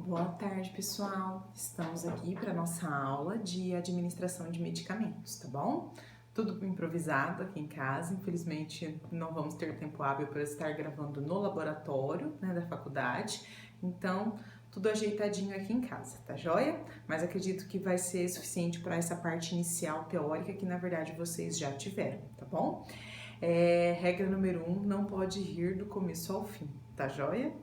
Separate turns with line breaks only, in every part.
Boa tarde, pessoal. Estamos aqui para nossa aula de administração de medicamentos, tá bom? Tudo improvisado aqui em casa. Infelizmente, não vamos ter tempo hábil para estar gravando no laboratório, né, da faculdade. Então, tudo ajeitadinho aqui em casa, tá joia? Mas acredito que vai ser suficiente para essa parte inicial teórica que, na verdade, vocês já tiveram, tá bom? Regra número 1, não pode rir do começo ao fim, tá joia?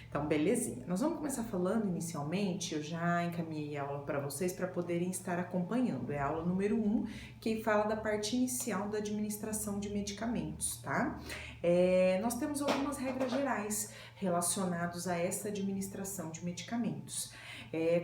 Então, belezinha. Nós vamos começar falando inicialmente, eu já encaminhei a aula para vocês para poderem estar acompanhando. É a aula número 1, que fala da parte inicial da administração de medicamentos, tá? Nós temos algumas regras gerais relacionadas a essa administração de medicamentos.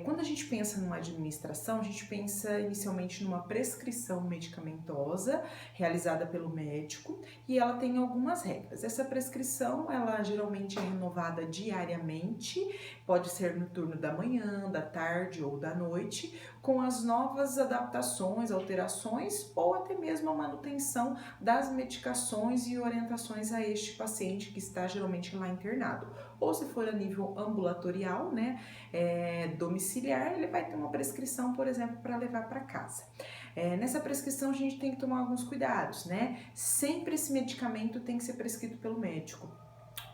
Quando a gente pensa numa administração, a gente pensa inicialmente numa prescrição medicamentosa realizada pelo médico e ela tem algumas regras. Essa prescrição, ela geralmente é renovada diariamente, pode ser no turno da manhã, da tarde ou da noite, com as novas adaptações, alterações ou até mesmo a manutenção das medicações e orientações a este paciente que está geralmente lá internado. Ou se for a nível ambulatorial, né, domiciliar, ele vai ter uma prescrição, por exemplo, para levar para casa. Nessa prescrição a gente tem que tomar alguns cuidados, né? Sempre esse medicamento tem que ser prescrito pelo médico.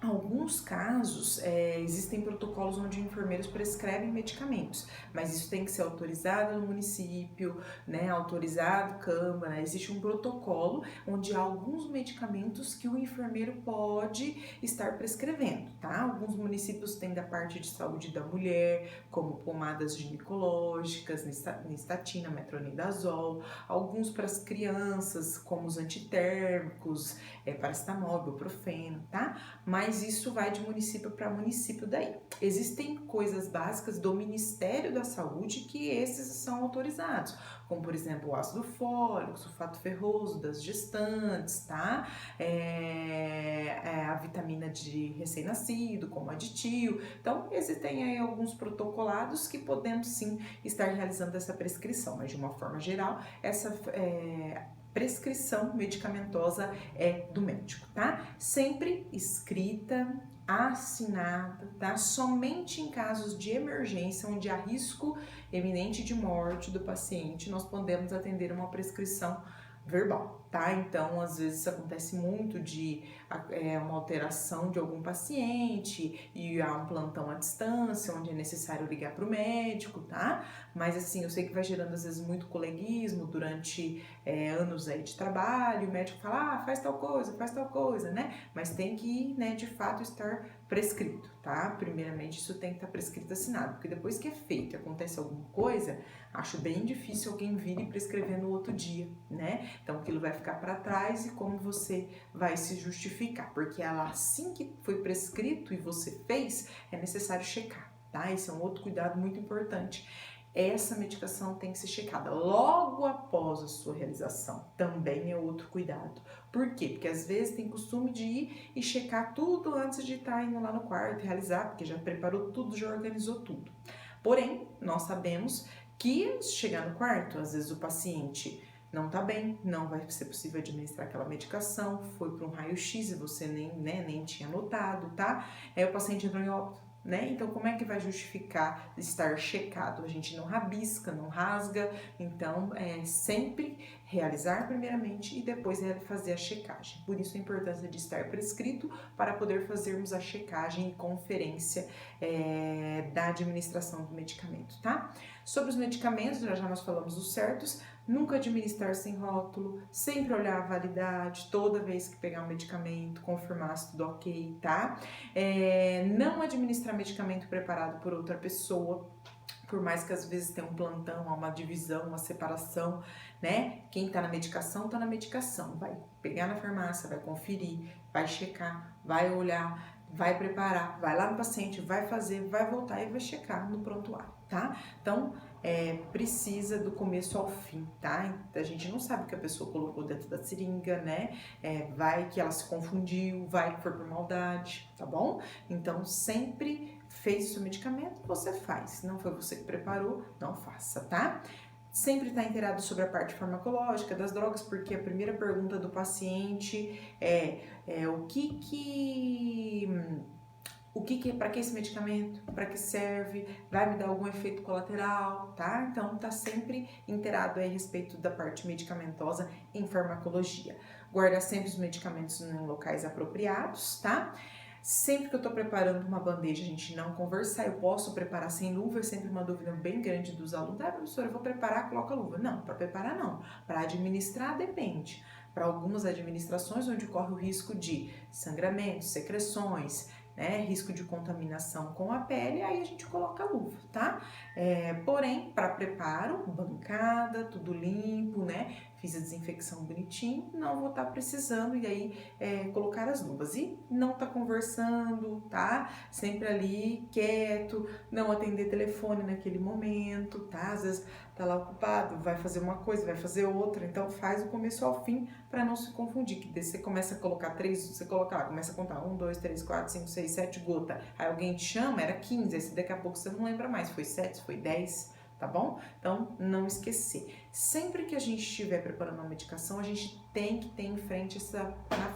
Em alguns casos, existem protocolos onde enfermeiros prescrevem medicamentos, mas isso tem que ser autorizado no município, né, autorizado Câmara. Existe um protocolo onde há alguns medicamentos que o enfermeiro pode estar prescrevendo, tá? Alguns municípios têm da parte de saúde da mulher, como pomadas ginecológicas, nistatina, metronidazol, alguns para as crianças, como os antitérmicos, paracetamol, ibuprofeno, tá? Mas isso vai de município para município daí. Existem coisas básicas do Ministério da Saúde que esses são autorizados, como por exemplo o ácido fólico, sulfato ferroso das gestantes, tá? A vitamina de recém-nascido, como aditil. Então, existem aí alguns protocolados que podemos sim estar realizando essa prescrição, mas de uma forma geral, essa prescrição medicamentosa é do médico, tá? Sempre escrita, assinada, tá? Somente em casos de emergência, onde há risco eminente de morte do paciente, nós podemos atender uma prescrição verbal, tá? Então, às vezes acontece muito de uma alteração de algum paciente e há um plantão à distância, onde é necessário ligar para o médico, tá? Mas assim, eu sei que vai gerando às vezes muito coleguismo durante anos aí de trabalho, o médico fala, faz tal coisa, né? Mas tem que, né, de fato estar prescrito, tá? Primeiramente, isso tem que estar prescrito, assinado, porque depois que é feito e acontece alguma coisa, acho bem difícil alguém vir e prescrever no outro dia, né? Então, aquilo vai ficar para trás e como você vai se justificar, porque ela, assim que foi prescrito e você fez, é necessário checar, tá? Esse é um outro cuidado muito importante. Essa medicação tem que ser checada logo após a sua realização. Também é outro cuidado. Por quê? Porque às vezes tem costume de ir e checar tudo antes de estar indo lá no quarto e realizar, porque já preparou tudo, já organizou tudo. Porém, nós sabemos que chegar no quarto, às vezes o paciente não tá bem, não vai ser possível administrar aquela medicação, foi para um raio-x e você nem tinha notado, tá? Aí o paciente entrou em óbito. Né? Então, como é que vai justificar estar checado? A gente não rabisca, não rasga, então sempre realizar primeiramente e depois fazer a checagem. Por isso a importância de estar prescrito para poder fazermos a checagem e conferência da administração do medicamento, tá? Sobre os medicamentos, já nós falamos dos certos, nunca administrar sem rótulo, sempre olhar a validade, toda vez que pegar um medicamento, confirmar se tudo ok, tá? Não administrar medicamento preparado por outra pessoa, por mais que às vezes tenha um plantão, uma divisão, uma separação, né? Quem tá na medicação, vai pegar na farmácia, vai conferir, vai checar, vai olhar, vai preparar, vai lá no paciente, vai fazer, vai voltar e vai checar no prontuário, tá? Então, precisa do começo ao fim, tá? A gente não sabe o que a pessoa colocou dentro da seringa, né? Vai que ela se confundiu, vai que foi por maldade, tá bom? Então, sempre fez o seu medicamento, você faz. Se não foi você que preparou, não faça, tá? Sempre estar inteirado sobre a parte farmacológica das drogas, porque a primeira pergunta do paciente é para que esse medicamento, para que serve, vai me dar algum efeito colateral, tá? Então tá sempre inteirado aí a respeito da parte medicamentosa em farmacologia. Guardar sempre os medicamentos em locais apropriados, tá? Sempre que eu tô preparando uma bandeja, a gente não conversar, eu posso preparar sem luva, é sempre uma dúvida bem grande dos alunos. Ah, professora, eu vou preparar, coloca luva. Não, para preparar não. Para administrar, depende. Para algumas administrações onde corre o risco de sangramentos, secreções, né, risco de contaminação com a pele, aí a gente coloca a luva, tá? Porém, para preparo, bancada, tudo limpo, né? Fiz a desinfecção bonitinho, não vou estar precisando e aí colocar as luvas. E não tá conversando, tá? Sempre ali, quieto, não atender telefone naquele momento, tá? Às vezes tá lá ocupado, vai fazer uma coisa, vai fazer outra, então faz o começo ao fim para não se confundir, que você começa a colocar 3, você coloca lá, começa a contar 1, 2, 3, 4, 5, 6, 7 gota, aí alguém te chama, era 15, aí daqui a pouco você não lembra mais, foi 7, foi 10, tá bom? Então, não esquecer. Sempre que a gente estiver preparando uma medicação, a gente tem que ter na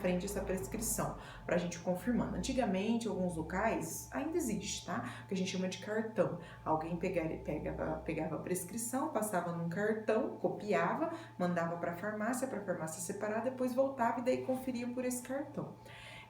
frente essa prescrição, pra gente confirmando. Antigamente, em alguns locais, ainda existe, tá? O que a gente chama de cartão. Alguém pegava a prescrição, passava num cartão, copiava, mandava pra farmácia separar, depois voltava e daí conferia por esse cartão.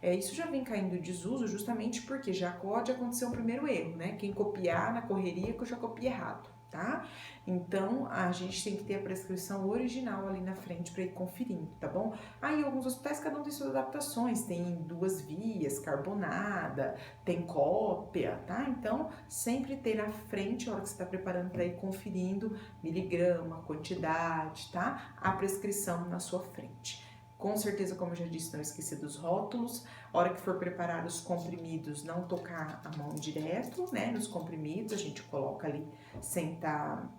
Isso já vem caindo em desuso justamente porque já pode acontecer um primeiro erro, né? Quem copiar na correria que eu já copia errado, tá? Então, a gente tem que ter a prescrição original ali na frente para ir conferindo, tá bom? Aí, alguns hospitais, cada um tem suas adaptações, tem 2 vias, carbonada, tem cópia, tá? Então, sempre ter na frente, a hora que você está preparando para ir conferindo, miligrama, quantidade, tá? A prescrição na sua frente. Com certeza, como eu já disse, não esquecer dos rótulos. A hora que for preparar os comprimidos, não tocar a mão direto, né? Nos comprimidos, a gente coloca ali sem estar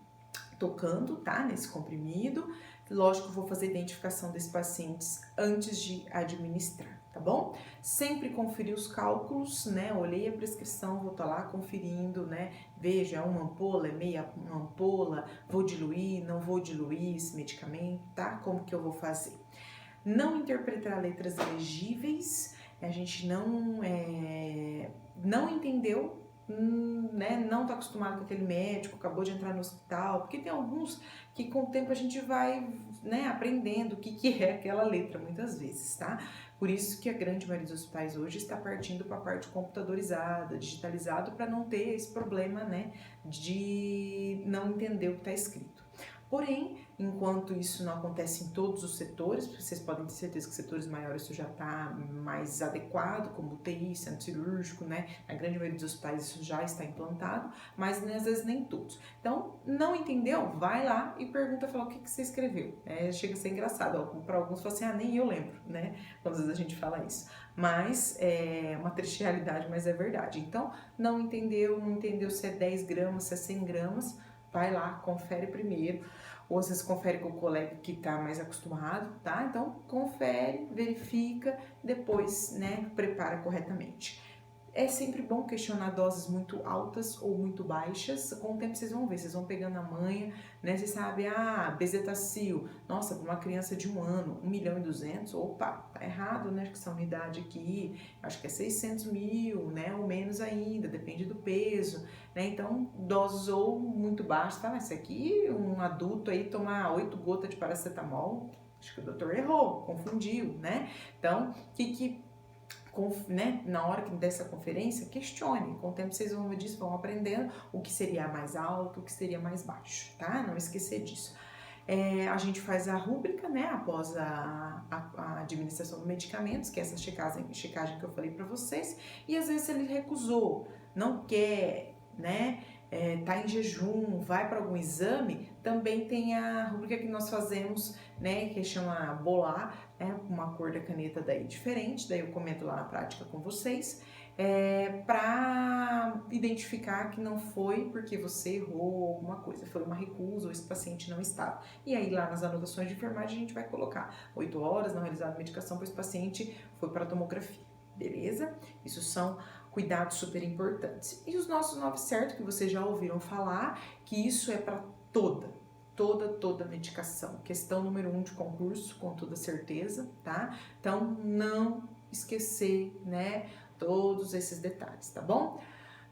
tocando, tá? Nesse comprimido. Lógico que eu vou fazer a identificação desses pacientes antes de administrar, tá bom? Sempre conferir os cálculos, né? Olhei a prescrição, vou estar lá conferindo, né? Veja, é uma ampola, é meia ampola, vou diluir, não vou diluir esse medicamento, tá? Como que eu vou fazer? Não interpretar letras legíveis, a gente não entendeu, né, não está acostumado com aquele médico, acabou de entrar no hospital, porque tem alguns que com o tempo a gente vai, né, aprendendo o que é aquela letra muitas vezes, tá? Por isso que a grande maioria dos hospitais hoje está partindo para a parte computadorizada, digitalizado, para não ter esse problema, né, de não entender o que está escrito. Porém, enquanto isso não acontece em todos os setores, vocês podem ter certeza que setores maiores isso já está mais adequado, como UTI, centro cirúrgico, né? Na grande maioria dos hospitais isso já está implantado, mas às vezes nem todos. Então, não entendeu? Vai lá e pergunta, fala o que você escreveu. Chega a ser engraçado, para alguns fala assim, nem eu lembro, né? Quando às vezes a gente fala isso. Mas é uma triste realidade, mas é verdade. Então, não entendeu se é 10 gramas, se é 100 gramas, vai lá, confere primeiro, ou vocês confere com o colega que está mais acostumado, tá? Então, confere, verifica, depois, né, prepara corretamente. É sempre bom questionar doses muito altas ou muito baixas. Com o tempo vocês vão ver, vocês vão pegando a manha, né? Vocês sabem, bezetacil, nossa, para uma criança de 1 ano, 1.200.000, opa, tá errado, né? Acho que essa unidade aqui, acho que é 600 mil, né? Ou menos ainda, depende do peso, né? Então, doses ou muito baixas, tá? Mas isso aqui, um adulto aí tomar 8 gotas de paracetamol, acho que o doutor errou, confundiu, né? Então, né, na hora dessa conferência, questione. Com o tempo vocês vão aprendendo o que seria mais alto, o que seria mais baixo, tá? Não esquecer disso. A gente faz a rúbrica, né, após a administração de medicamentos, que é essa checagem que eu falei para vocês, e às vezes ele recusou, não quer, né, tá em jejum, vai para algum exame, também tem a rúbrica que nós fazemos, né, que chama bolar, uma cor da caneta daí diferente, daí eu comento lá na prática com vocês, para identificar que não foi porque você errou alguma coisa, foi uma recusa ou esse paciente não estava. E aí lá nas anotações de enfermagem a gente vai colocar 8 horas não realizada a medicação, pois o paciente foi para a tomografia, beleza? Isso são cuidados super importantes. E os nossos 9 certo, que vocês já ouviram falar, que isso é para toda medicação. Questão número 1 de concurso, com toda certeza, tá? Então, não esquecer, né? todos esses detalhes, tá bom?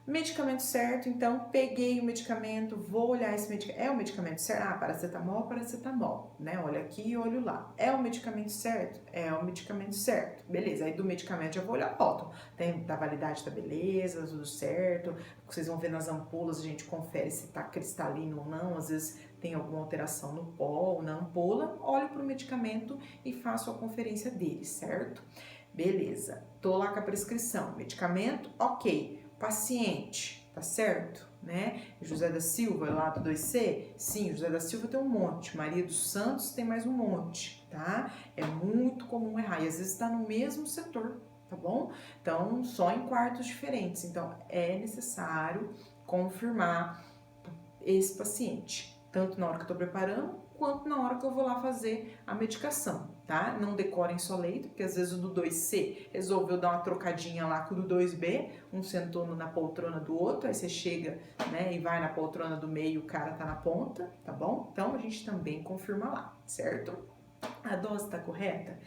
Medicamento certo, então peguei o medicamento, vou olhar esse medicamento. É o medicamento certo? Ah, paracetamol, né? Olha aqui e olho lá. É o medicamento certo? É o medicamento certo. Beleza, aí do medicamento já vou olhar a foto. Tem da validade, tá beleza, tudo certo. Vocês vão ver nas ampolas, a gente confere se tá cristalino ou não. Às vezes tem alguma alteração no pó ou na ampola. Olho pro medicamento e faço a conferência dele, certo? Beleza, tô lá com a prescrição. Medicamento, ok. Paciente, tá certo? Né? José da Silva, lá do 2C? Sim, José da Silva tem um monte. Maria dos Santos tem mais um monte, tá? É muito comum errar. E às vezes está no mesmo setor, tá bom? Então, só em quartos diferentes. Então, é necessário confirmar esse paciente, tanto na hora que eu tô preparando, quanto na hora que eu vou lá fazer a medicação, tá? Não decorem só leito, porque às vezes o do 2C resolveu dar uma trocadinha lá com o do 2B, um sentou na poltrona do outro, aí você chega, né, e vai na poltrona do meio e o cara tá na ponta, tá bom? Então, a gente também confirma lá, certo? A dose tá correta?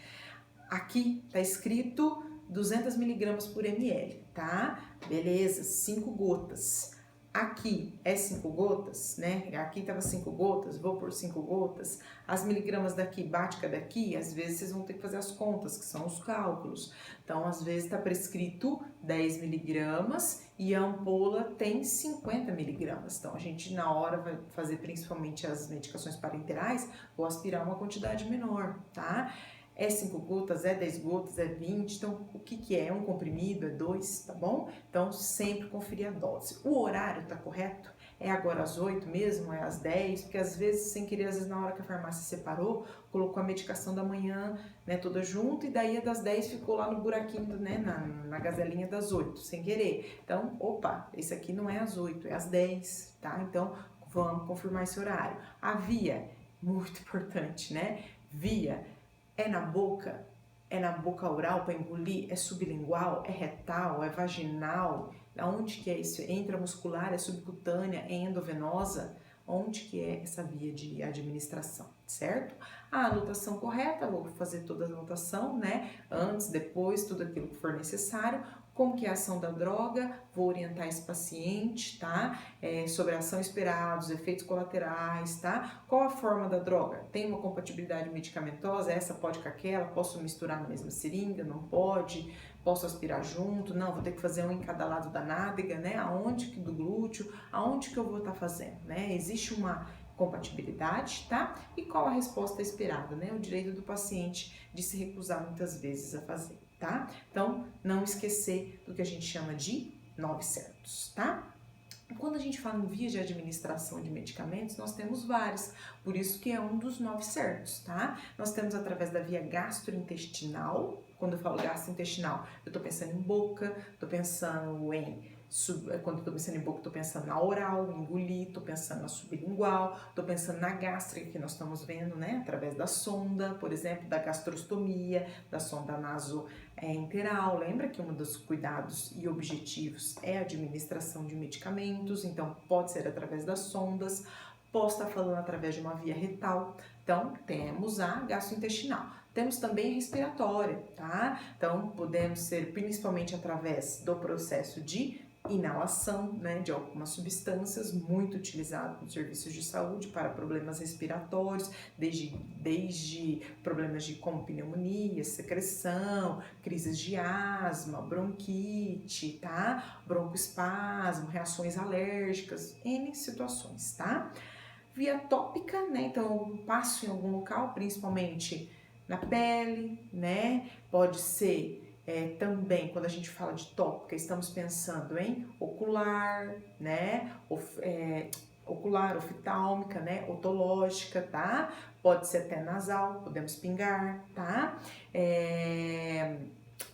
Aqui tá escrito 200 miligramas por ml, tá? Beleza, 5 gotas. Aqui é 5 gotas, né? Aqui tava 5 gotas, vou por 5 gotas. As miligramas daqui, bate com a daqui, às vezes vocês vão ter que fazer as contas, que são os cálculos. Então, às vezes tá prescrito 10 miligramas e a ampola tem 50 miligramas. Então, a gente na hora vai fazer principalmente as medicações parenterais, vou aspirar uma quantidade menor, tá? É 5 gotas, é 10 gotas, é 20, então o que é? É um comprimido, é 2, tá bom? Então sempre conferir a dose. O horário tá correto? É agora às 8 mesmo? É às 10? Porque às vezes, sem querer, às vezes na hora que a farmácia separou, colocou a medicação da manhã, né, toda junto, e daí a das 10 ficou lá no buraquinho, né, na gazelinha das 8, sem querer. Então, opa, esse aqui não é às 8, é às 10, tá? Então vamos confirmar esse horário. A via, muito importante, né? Via. É na boca oral para engolir? É sublingual? É retal? É vaginal? Onde que é isso? É intramuscular? É subcutânea? É endovenosa? Onde que é essa via de administração, certo? A anotação correta, vou fazer toda a anotação, né? Antes, depois, tudo aquilo que for necessário. Como que é a ação da droga, vou orientar esse paciente, tá? Sobre a ação esperada, os efeitos colaterais, tá? Qual a forma da droga? Tem uma compatibilidade medicamentosa? Essa pode com aquela? Posso misturar na mesma seringa? Não pode? Posso aspirar junto? Não, vou ter que fazer um em cada lado da nádega, né? Aonde que do glúteo? Aonde que eu vou estar fazendo, né? Existe uma compatibilidade, tá? E qual a resposta esperada, né? O direito do paciente de se recusar muitas vezes a fazer, tá? Então, não esquecer do que a gente chama de 9 certos, tá? Quando a gente fala em vias de administração de medicamentos, nós temos vários, por isso que é um dos 9 certos, tá? Nós temos através da via gastrointestinal. Quando eu falo gastrointestinal, eu tô pensando em boca, tô pensando em quando eu tô pensando em boca, tô pensando na oral, engolir, tô pensando na sublingual, tô pensando na gástrica, que nós estamos vendo, né, através da sonda, por exemplo, da gastrostomia, da sonda nasoenteral. Lembra que um dos cuidados e objetivos é a administração de medicamentos, então pode ser através das sondas, posso estar falando através de uma via retal. Então, temos a gastrointestinal. Temos também a respiratória, tá? Então, podemos ser principalmente através do processo de inalação, né, de algumas substâncias muito utilizadas nos serviços de saúde para problemas respiratórios, desde problemas como pneumonia, secreção, crises de asma, bronquite, tá? Broncoespasmo, reações alérgicas, N situações, tá? Via tópica, né, então eu passo em algum local, principalmente na pele, né, pode ser também, quando a gente fala de tópica, estamos pensando em ocular, né, ocular, oftálmica, né, otológica, tá? Pode ser até nasal, podemos pingar, tá?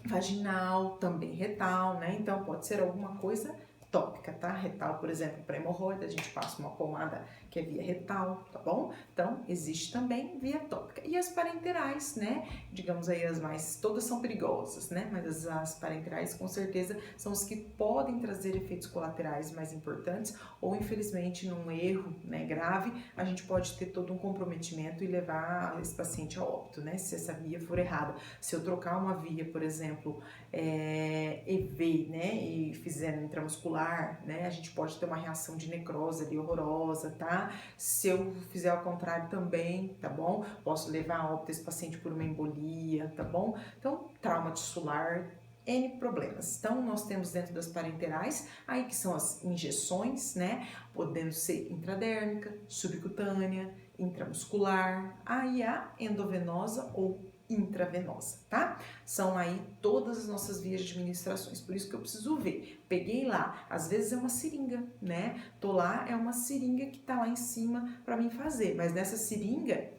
Vaginal, também retal, né? Então pode ser alguma coisa tópica, tá? Retal, por exemplo, para hemorroida, a gente passa uma pomada que é via retal, tá bom? Então, existe também via tópica. E as parenterais, né? Digamos aí as mais, todas são perigosas, né? Mas as parenterais, com certeza, são as que podem trazer efeitos colaterais mais importantes ou, infelizmente, num erro, né, grave, a gente pode ter todo um comprometimento e levar esse paciente a óbito, né? Se essa via for errada. Se eu trocar uma via, por exemplo, EV, né, e fizer intramuscular, né, a gente pode ter uma reação de necrose ali horrorosa, tá? Se eu fizer ao contrário também, tá bom? Posso levar a óbito esse paciente por uma embolia, tá bom? Então, trauma tissular, N problemas. Então, nós temos dentro das parenterais, aí que são as injeções, né, podendo ser intradérmica, subcutânea, intramuscular, aí a endovenosa ou intravenosa, tá? São aí todas as nossas vias de administrações, por isso que eu preciso ver. Peguei lá, às vezes é uma seringa, né? Tô lá, é uma seringa que tá lá em cima para mim fazer, mas nessa seringa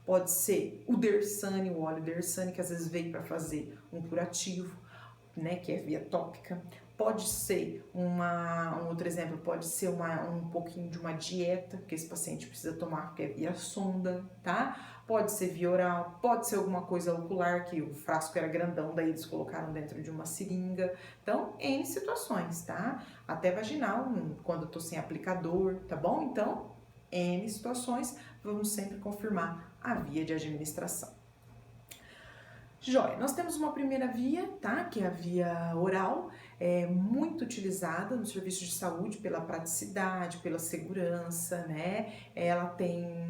pode ser o Dersane, o óleo Dersane, que às vezes veio para fazer um curativo, né, que é via tópica. Pode ser um outro exemplo, pode ser um pouquinho de uma dieta que esse paciente precisa tomar, que é via sonda, tá? Pode ser via oral, pode ser alguma coisa ocular, que o frasco era grandão, daí eles colocaram dentro de uma seringa. Então, N situações, tá? Até vaginal, quando eu tô sem aplicador, tá bom? Então, N situações, vamos sempre confirmar a via de administração. Joia, nós temos uma primeira via, tá? Que é a via oral, muito utilizada no serviço de saúde pela praticidade, pela segurança, né? Ela tem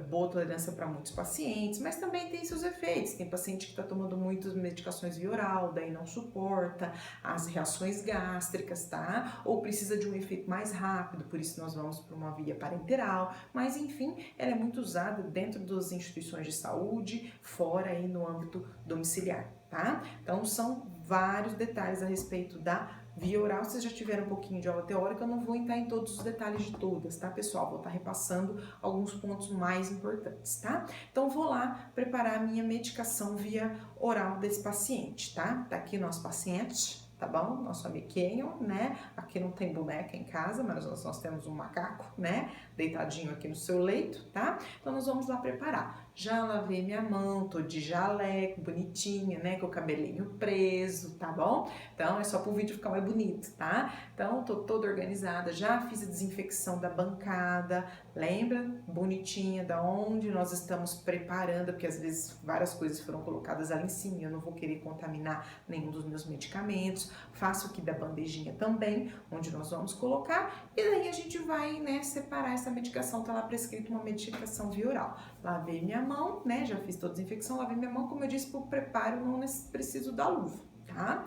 boa tolerância para muitos pacientes, mas também tem seus efeitos. Tem paciente que está tomando muitas medicações via oral, daí não suporta as reações gástricas, tá? Ou precisa de um efeito mais rápido, por isso nós vamos para uma via parenteral, mas enfim, ela é muito usada dentro das instituições de saúde, fora aí no âmbito domiciliar, tá? Então são vários detalhes a respeito da via oral. Vocês já tiveram um pouquinho de aula teórica, eu não vou entrar em todos os detalhes de todas, tá, pessoal? Vou estar repassando alguns pontos mais importantes, tá? Então vou lá preparar a minha medicação via oral desse paciente, tá? Tá aqui nosso paciente, tá bom? Nosso amiguinho, né? Aqui não tem boneca em casa, mas nós temos um macaco, né? Deitadinho aqui no seu leito, tá? Então nós vamos lá preparar. Já lavei minha mão, tô de jaleco, bonitinha, né? Com o cabelinho preso, tá bom? Então é só pro vídeo ficar mais bonito, tá? Então tô toda organizada, já fiz a desinfecção da bancada, lembra? Bonitinha, da onde nós estamos preparando, porque às vezes várias coisas foram colocadas ali em cima, eu não vou querer contaminar nenhum dos meus medicamentos. Faço aqui da bandejinha também, onde nós vamos colocar, e daí a gente vai, né, separar essa medicação. Tá lá prescrito uma medicação via oral. Lavei minha mão, né, já fiz toda a desinfecção, lavei minha mão, como eu disse, pro preparo não preciso da luva, tá?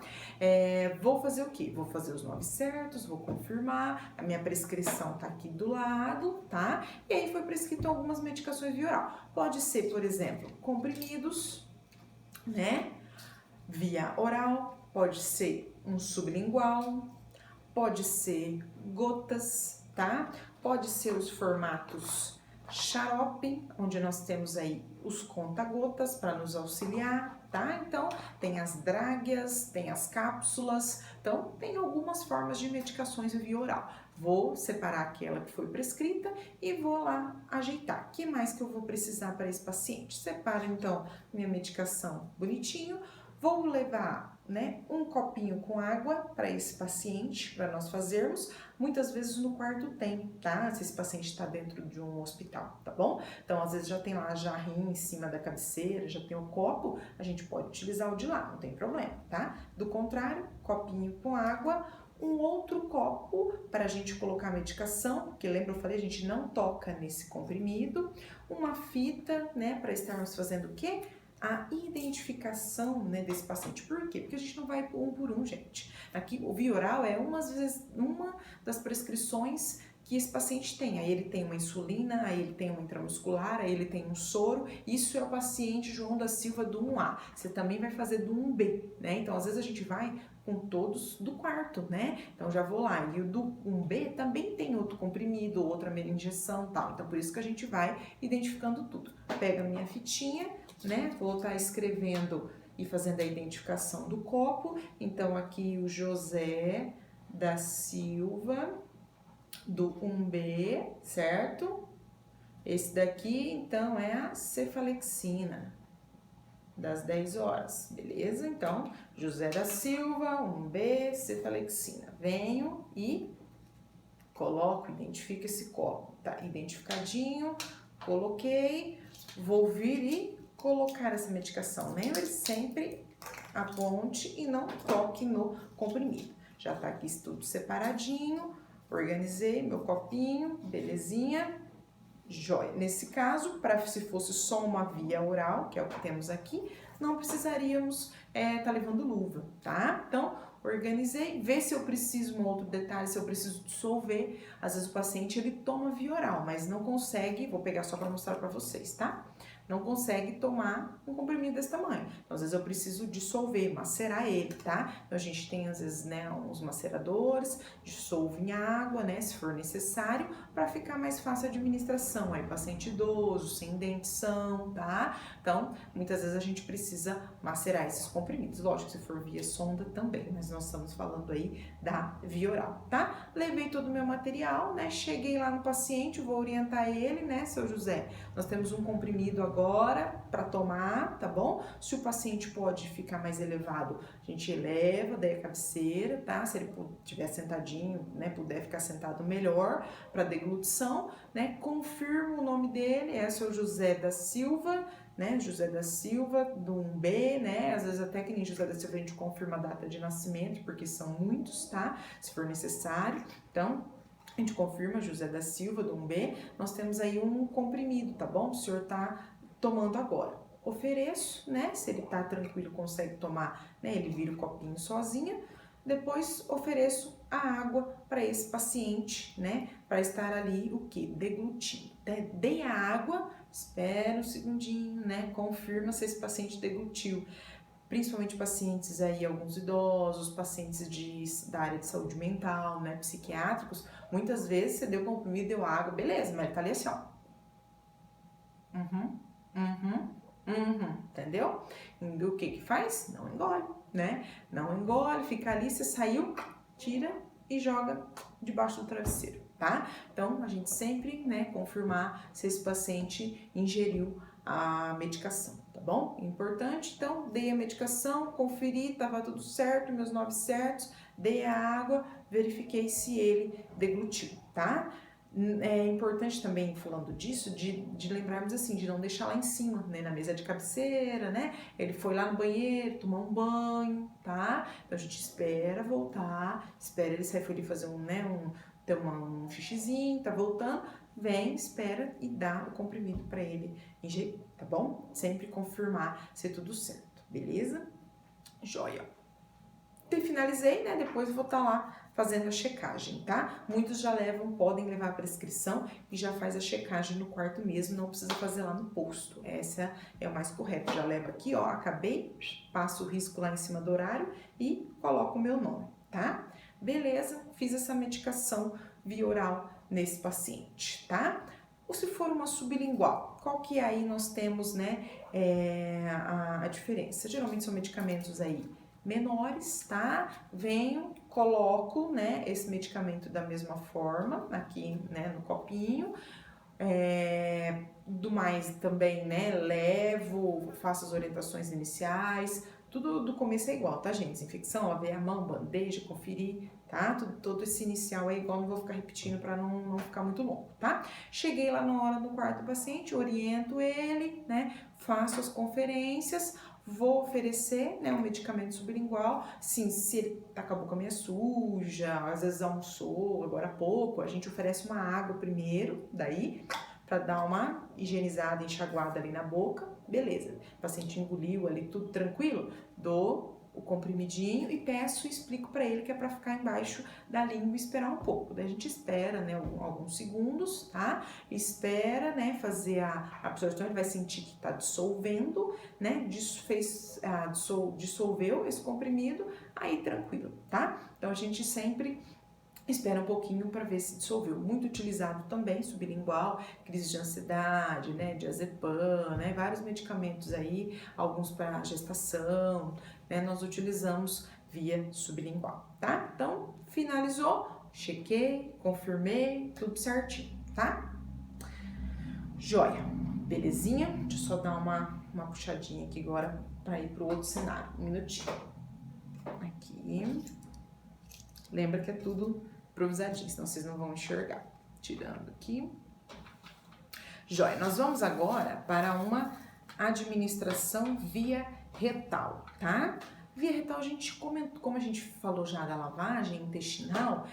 Vou fazer o quê? Vou fazer os nomes certos, vou confirmar, a minha prescrição tá aqui do lado, tá? E aí foi prescrito algumas medicações via oral. Pode ser, por exemplo, comprimidos, né, via oral, pode ser um sublingual, pode ser gotas, tá? Pode ser os formatos xarope, onde nós temos aí os conta-gotas para nos auxiliar, tá? Então, tem as drágueas, tem as cápsulas, então tem algumas formas de medicações via oral. Vou separar aquela que foi prescrita e vou lá ajeitar. O que mais que eu vou precisar para esse paciente? Separo então minha medicação bonitinho. Vou levar, né, um copinho com água para esse paciente, para nós fazermos. Muitas vezes no quarto tem, tá? Se esse paciente está dentro de um hospital, tá bom? Então, às vezes já tem lá a jarrinha em cima da cabeceira, já tem o copo, a gente pode utilizar o de lá, não tem problema, tá? Do contrário, copinho com água, um outro copo para a gente colocar a medicação, porque lembra, eu falei, a gente não toca nesse comprimido, uma fita, né, para estarmos fazendo o quê? A identificação, né, desse paciente. Por quê? Porque a gente não vai um por um, gente. Aqui, o via oral é uma das prescrições que esse paciente tem. Aí ele tem uma insulina, aí ele tem uma intramuscular, aí ele tem um soro. Isso é o paciente João da Silva do 1A. Você também vai fazer do 1B, né? Então, às vezes a gente vai com todos do quarto, né? Então, já vou lá. E o do 1B também tem outro comprimido, outra injeção e tal. Então, por isso que a gente vai identificando tudo. Pega a minha fitinha, né? Vou estar escrevendo e fazendo a identificação do copo. Então, aqui o José da Silva, do 1B, certo? Esse daqui, então, é a cefalexina, das 10 horas, beleza? Então, José da Silva, 1B, cefalexina. Venho e coloco, identifico esse copo, tá? Identificadinho, coloquei, vou vir e colocar essa medicação. Lembre sempre, aponte e não toque no comprimido. Já tá aqui tudo separadinho, organizei meu copinho, belezinha. Joia. Nesse caso, se fosse só uma via oral, que é o que temos aqui, não precisaríamos tá levando luva, tá? Então, organizei, vê se eu preciso, um outro detalhe, se eu preciso dissolver. Às vezes o paciente, ele toma via oral, mas não consegue, vou pegar só para mostrar para vocês, tá? Não consegue tomar um comprimido desse tamanho. Então, às vezes eu preciso dissolver, macerar ele, tá? Então, a gente tem, às vezes, né, uns maceradores, dissolvo em água, né, se for necessário, para ficar mais fácil a administração. Aí, paciente idoso, sem dentição, tá? Então, muitas vezes a gente precisa macerar esses comprimidos. Lógico, se for via sonda também, mas nós estamos falando aí da via oral, tá? Levei todo o meu material, né? Cheguei lá no paciente, vou orientar ele, né, seu José? Nós temos um comprimido agora para tomar, tá bom? Se o paciente pode ficar mais elevado, a gente eleva, daí a cabeceira, tá? Se ele estiver sentadinho, né, puder ficar sentado melhor para deglutição, né? Confirma o nome dele, é o seu José da Silva, né? José da Silva, do 1B, né? Às vezes até que nem José da Silva a gente confirma a data de nascimento, porque são muitos, tá? Se for necessário. Então, a gente confirma José da Silva, do 1B, nós temos aí um comprimido, tá bom? O senhor tá tomando agora. Ofereço, né? Se ele tá tranquilo, consegue tomar, né? Ele vira o copinho sozinho. Depois ofereço a água para esse paciente, né? Para estar ali o que? Deglutindo. Dei a água, espera um segundinho, né? Confirma se esse paciente deglutiu. Principalmente pacientes aí, alguns idosos, pacientes da área de saúde mental, né? Psiquiátricos. Muitas vezes você deu comprimido, deu água, beleza, mas ele tá ali assim, ó. Entendeu? E o que faz? Não engole, né? Não engole, fica ali, você saiu, tira e joga debaixo do travesseiro, tá? Então, a gente sempre, né, confirmar se esse paciente ingeriu a medicação, tá bom? Importante, então, dei a medicação, conferi, tava tudo certo, meus 9 certos, dei a água, verifiquei se ele deglutiu, tá? É importante também, falando disso, de lembrarmos assim, de não deixar lá em cima, né, na mesa de cabeceira, né? Ele foi lá no banheiro, tomar um banho, tá? Então a gente espera voltar, espera ele sair, foi ali fazer tomar um xixizinho, tá voltando, vem, espera e dá o comprimido para ele ingerir, tá bom? Sempre confirmar se tudo certo, beleza? Joia. Finalizei, né? Depois eu vou estar lá fazendo a checagem, tá? Muitos já podem levar a prescrição e já faz a checagem no quarto mesmo, não precisa fazer lá no posto. Essa é o mais correto. Já levo aqui, ó, acabei, passo o risco lá em cima do horário e coloco o meu nome, tá? Beleza, fiz essa medicação via oral nesse paciente, tá? Ou se for uma sublingual, qual que aí nós temos, né, a diferença? Geralmente são medicamentos aí menores, tá? Venho, coloco, né, esse medicamento da mesma forma, aqui, né, no copinho. Do mais também, né, levo, faço as orientações iniciais, tudo do começo é igual, tá, gente? Desinfecção, lavei a mão, bandeja, conferir, tá? Todo esse inicial é igual, não vou ficar repetindo para não ficar muito longo, tá? Cheguei lá na hora do quarto paciente, oriento ele, né, faço as conferências, vou oferecer, né, um medicamento sublingual. Sim, se ele tá com a boca meio suja, às vezes almoçou agora há pouco, a gente oferece uma água primeiro, daí, para dar uma higienizada, enxaguada ali na boca, beleza. O paciente engoliu ali tudo tranquilo, dou o comprimidinho e explico para ele que é para ficar embaixo da língua e esperar um pouco. Daí a gente espera, né, alguns segundos, tá? Espera, né, fazer a absorção, ele vai sentir que tá dissolvendo, né? Dissolveu esse comprimido, aí tranquilo, tá? Então a gente sempre espera um pouquinho para ver se dissolveu. Muito utilizado também, sublingual, crise de ansiedade, né, diazepam, né, vários medicamentos aí, alguns para gestação, né, nós utilizamos via sublingual, tá? Então, finalizou, chequei, confirmei, tudo certinho, tá? Joia, belezinha? Deixa eu só dar uma puxadinha aqui agora para ir pro outro cenário, um minutinho. Aqui, lembra que é tudo improvisadinho, senão vocês não vão enxergar. Tirando aqui. Joia, nós vamos agora para uma administração via retal, tá? Via retal, a gente comentou, como a gente falou já da lavagem intestinal,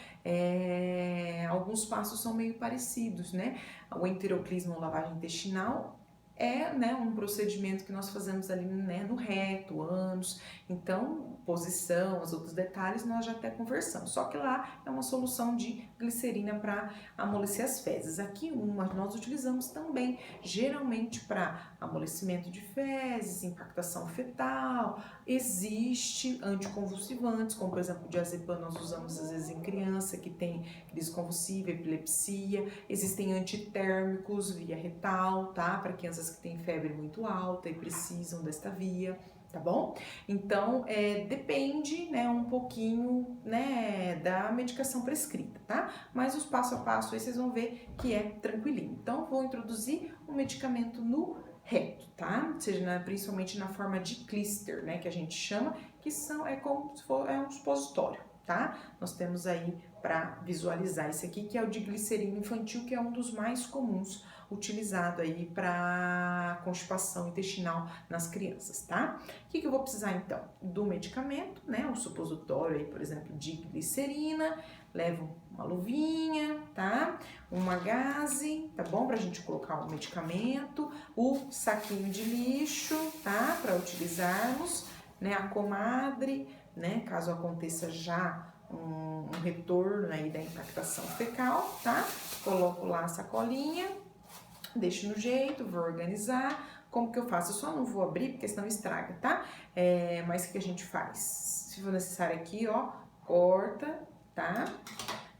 alguns passos são meio parecidos, né? O enteroclismo ou lavagem intestinal é, né, um procedimento que nós fazemos ali, né, no reto, ânus, então, posição, os outros detalhes nós já até conversamos, só que lá é uma solução de glicerina para amolecer as fezes. Aqui nós utilizamos também, geralmente para amolecimento de fezes, impactação fetal, existe anticonvulsivantes, como por exemplo o diazepam nós usamos às vezes em criança que tem crise convulsiva, epilepsia, existem antitérmicos via retal, tá? Para crianças que têm febre muito alta e precisam desta via, tá bom? Então, depende, né, um pouquinho, né, da medicação prescrita, tá? Mas os passo a passo aí vocês vão ver que é tranquilinho. Então, vou introduzir um medicamento no reto, tá? Ou seja, principalmente na forma de clíster, né, que a gente chama, que é como se for um supositório, tá? Nós temos aí para visualizar esse aqui, que é o de glicerina infantil, que é um dos mais comuns utilizado aí para constipação intestinal nas crianças, tá? O que eu vou precisar então? Do medicamento, né? O supositório aí, por exemplo, de glicerina, levo uma luvinha, tá? Uma gaze, tá bom? Pra gente colocar o medicamento, o saquinho de lixo, tá? Para utilizarmos, né? A comadre, né? Caso aconteça já um retorno aí da impactação fecal, tá? Coloco lá a sacolinha, deixo no jeito, vou organizar. Como que eu faço? Eu só não vou abrir, porque senão estraga, tá? Mas o que a gente faz? Se for necessário aqui, ó, corta, tá?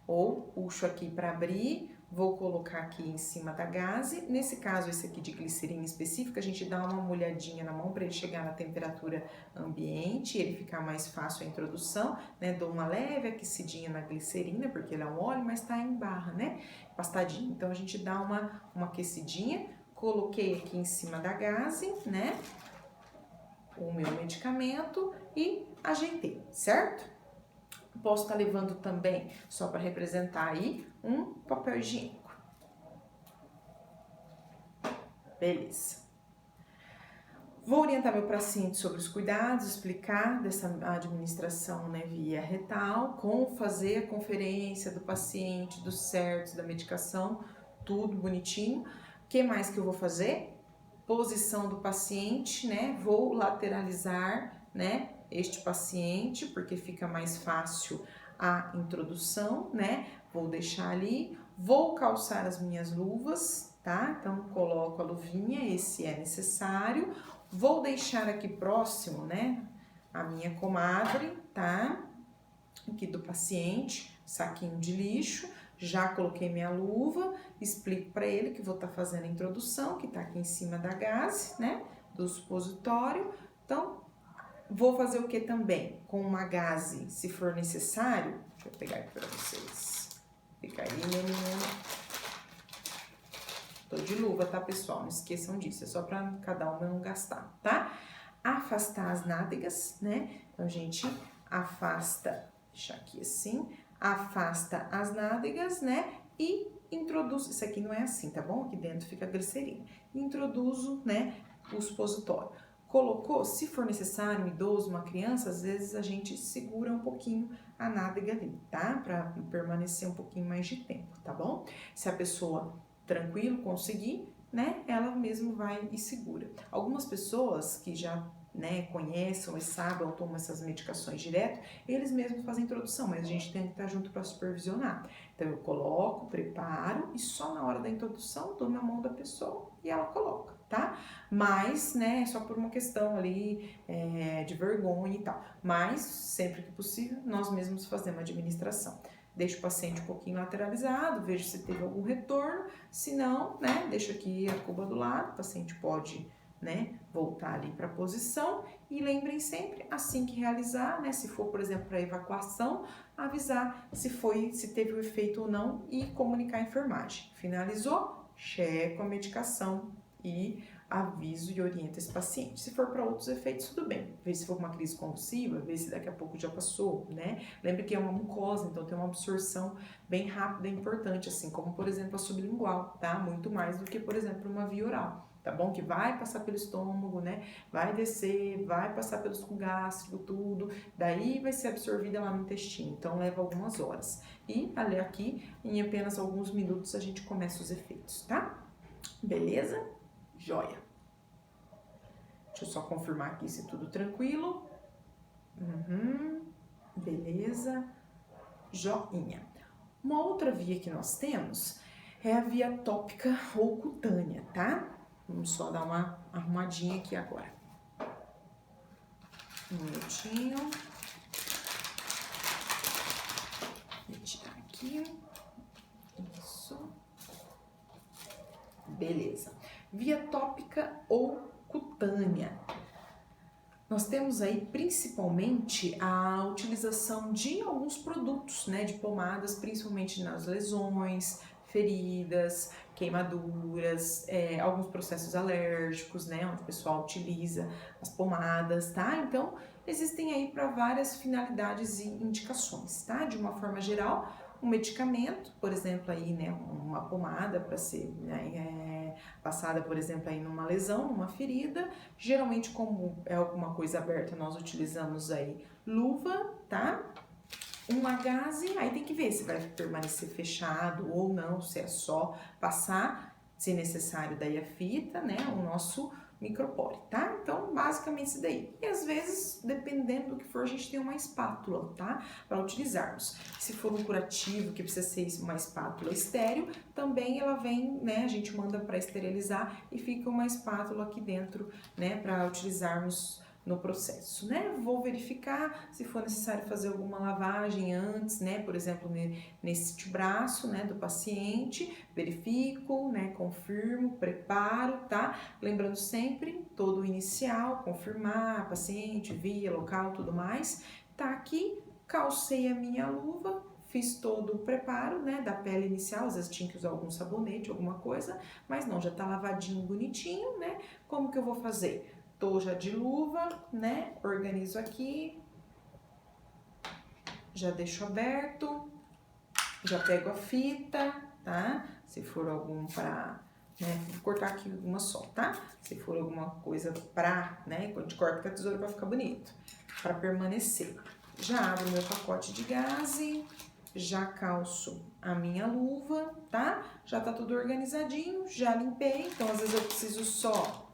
Ou puxo aqui para abrir, vou colocar aqui em cima da gaze. Nesse caso, esse aqui de glicerina específica, a gente dá uma molhadinha na mão para ele chegar na temperatura ambiente, ele ficar mais fácil a introdução, né? Dou uma leve aquecidinha na glicerina, porque ele é um óleo, mas tá em barra, né? Pastadinho. Então, a gente dá uma aquecidinha, coloquei aqui em cima da gaze, né? O meu medicamento e ajeitei, certo? Posso estar levando também, só para representar aí, um papel higiênico. Beleza. Vou orientar meu paciente sobre os cuidados, explicar dessa administração, né, via retal, como fazer a conferência do paciente, dos certos, da medicação, tudo bonitinho. O que mais que eu vou fazer? Posição do paciente, né? Vou lateralizar, né, este paciente, porque fica mais fácil a introdução, né? Vou deixar ali, vou calçar as minhas luvas, tá? Então, coloco a luvinha, esse é necessário. Vou deixar aqui próximo, né, a minha comadre, tá? Aqui do paciente, saquinho de lixo. Já coloquei minha luva, explico para ele que vou estar fazendo a introdução, que tá aqui em cima da gaze, né, do supositório. Então, vou fazer o que também? Com uma gaze, se for necessário. Deixa eu pegar aqui para vocês. Fica aí, meu menino. Tô de luva, tá, pessoal? Não esqueçam disso, é só para cada uma não gastar, tá? Afastar as nádegas, né? Então, a gente afasta, deixa aqui assim, afasta as nádegas, né? E introduz, isso aqui não é assim, tá bom? Aqui dentro fica a glicerina. Introduzo, né, o supositório. Colocou, se for necessário, um idoso, uma criança, às vezes a gente segura um pouquinho a nádega ali, tá? Para permanecer um pouquinho mais de tempo, tá bom? Se a pessoa tranquilo conseguir, né, ela mesmo vai e segura. Algumas pessoas que já, né, conhecem e sabem ou tomam essas medicações direto, eles mesmos fazem a introdução, mas a gente tem que estar junto para supervisionar. Então eu coloco, preparo e só na hora da introdução dou na mão da pessoa e ela coloca, tá? Mas, né, só por uma questão ali de vergonha e tal. Mas, sempre que possível, nós mesmos fazemos a administração. Deixo o paciente um pouquinho lateralizado, vejo se teve algum retorno, se não, né, deixo aqui a cuba do lado, o paciente pode, né, voltar ali para a posição E lembrem sempre, assim que realizar, né, se for, por exemplo, para evacuação, avisar se teve o efeito ou não e comunicar a enfermagem. Finalizou? Checo a medicação e aviso e orienta esse paciente. Se for para outros efeitos, tudo bem. Vê se for uma crise convulsiva, vê se daqui a pouco já passou, né? Lembre que é uma mucosa, então tem uma absorção bem rápida e importante, assim como, por exemplo, a sublingual, tá? Muito mais do que, por exemplo, uma via oral. Tá bom? Que vai passar pelo estômago, né? Vai descer, vai passar pelo suco gástrico, tudo. Daí vai ser absorvida lá no intestino. Então leva algumas horas. E ali aqui, em apenas alguns minutos, a gente começa os efeitos, tá? Beleza? Joia. Deixa eu só confirmar aqui se tudo tranquilo. Beleza. Joinha. Uma outra via que nós temos é a via tópica ou cutânea, tá? Vamos só dar uma arrumadinha aqui agora. Um minutinho. Vou tirar aqui. Isso. Beleza. Via tópica ou cutânea. Nós temos aí principalmente a utilização de alguns produtos, né, de pomadas, principalmente nas lesões, feridas, queimaduras, alguns processos alérgicos, né, onde o pessoal utiliza as pomadas, tá? Então, existem aí para várias finalidades e indicações, tá? De uma forma geral, um medicamento, por exemplo, aí, né, uma pomada para ser, né, passada, por exemplo, aí numa lesão, numa ferida. Geralmente, como é alguma coisa aberta, nós utilizamos aí luva, tá? Uma gaze, aí tem que ver se vai permanecer fechado ou não, se é só passar, se necessário, daí a fita, né? O nosso micropore, tá? Então, basicamente isso daí. E às vezes, dependendo do que for, a gente tem uma espátula, tá? Para utilizarmos. Se for um curativo que precisa ser uma espátula estéril, também ela vem, né? A gente manda para esterilizar e fica uma espátula aqui dentro, né? Para utilizarmos no processo, né? Vou verificar se for necessário fazer alguma lavagem antes, né? Por exemplo, nesse braço, né, do paciente, verifico, né? Confirmo, preparo, tá? Lembrando sempre, todo o inicial, confirmar, paciente, via, local, tudo mais. Tá aqui, calcei a minha luva, fiz todo o preparo, né, da pele inicial, às vezes tinha que usar algum sabonete, alguma coisa, mas não, já tá lavadinho, bonitinho, né? Como que eu vou fazer? Tô já de luva, né? Organizo aqui. Já deixo aberto. Já pego a fita, tá? Se for algum pra, né? Vou cortar aqui uma só, tá? Se for alguma coisa pra, né? A gente corta com a tesoura pra ficar bonito. Pra permanecer. Já abro meu pacote de gaze. Já calço a minha luva, tá? Já tá tudo organizadinho. Já limpei. Então, às vezes eu preciso só...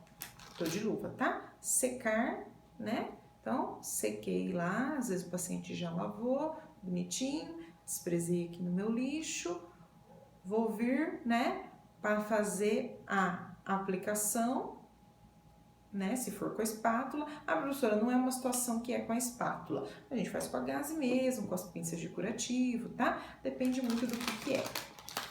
Tô de luva, tá? Secar, né? Então, sequei lá, às vezes o paciente já lavou, bonitinho, desprezei aqui no meu lixo. Vou vir, né, para fazer a aplicação, né, se for com a espátula. Ah, professora, não é uma situação que é com a espátula. A gente faz com a gaze mesmo, com as pinças de curativo, tá? Depende muito do que é.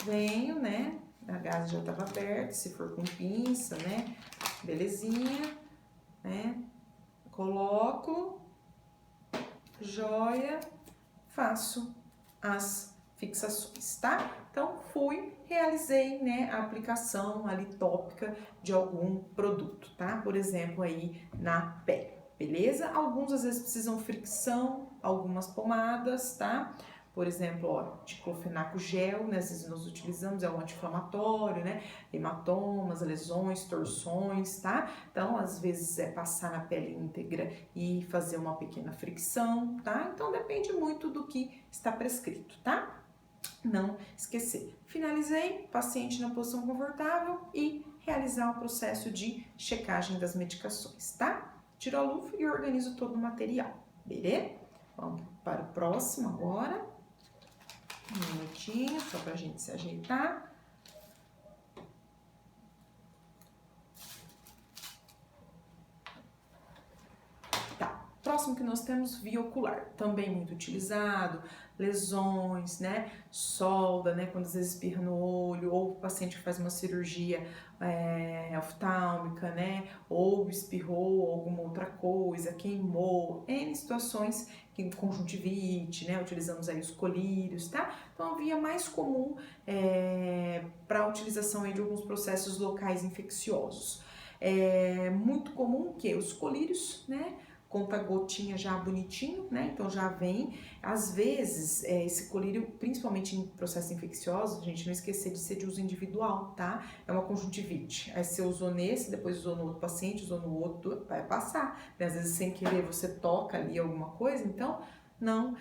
Venho, né, a gaze já estava aberta, se for com pinça, né, belezinha, né? Coloco, joia, faço as fixações, tá? Então, realizei, né, a aplicação ali tópica de algum produto, tá? Por exemplo, aí na pele, beleza? Alguns às vezes precisam fricção, algumas pomadas, tá? Por exemplo, ó, diclofenaco gel, né, às vezes nós utilizamos, é um anti-inflamatório, né, hematomas, lesões, torções, tá? Então, às vezes é passar na pele íntegra e fazer uma pequena fricção, tá? Então, depende muito do que está prescrito, tá? Não esquecer. Finalizei, paciente na posição confortável e realizar o processo de checagem das medicações, tá? Tiro a luva e organizo todo o material, beleza? Vamos para o próximo agora. Um minutinho, só pra gente se ajeitar. Tá, próximo Próximo que nós temos, via ocular, também muito utilizado, lesões, né, solda, né, quando às vezes espirra no olho, ou o paciente que faz uma cirurgia oftálmica, né, ou espirrou alguma outra coisa, queimou, N situações, conjuntivite, né, utilizamos aí os colírios, tá? Então, a via mais comum para a utilização aí de alguns processos locais infecciosos. É muito comum que os colírios, né, conta-gotinha já bonitinho, né? Então já vem. Às vezes, esse colírio, principalmente em processos infecciosos, a gente não esquecer de ser de uso individual, tá? É uma conjuntivite. Aí você usou nesse, depois usou no outro paciente, usou no outro, vai passar. Às vezes, sem querer, você toca ali alguma coisa, então não